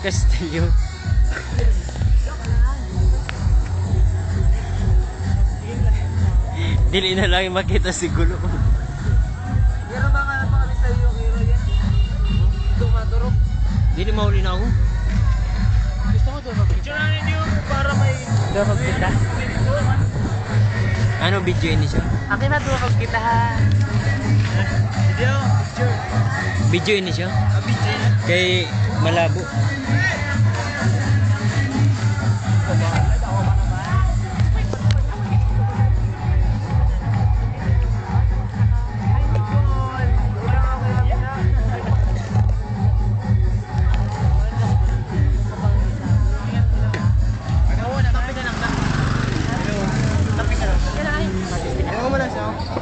Castillo. Dili na lang makita si Gulo. Meron ba nga pa kami sa iyo, Kiro yan? Dito maturok. Dili mauli na ako. Gusto ko doon mag-picture na ninyo para may... Doon mag-kita? Ano video ini siya? Akin na doon mag-kita ha. Video, picture. Video ini siya? Video. Kay malabo. Oo mo na siya.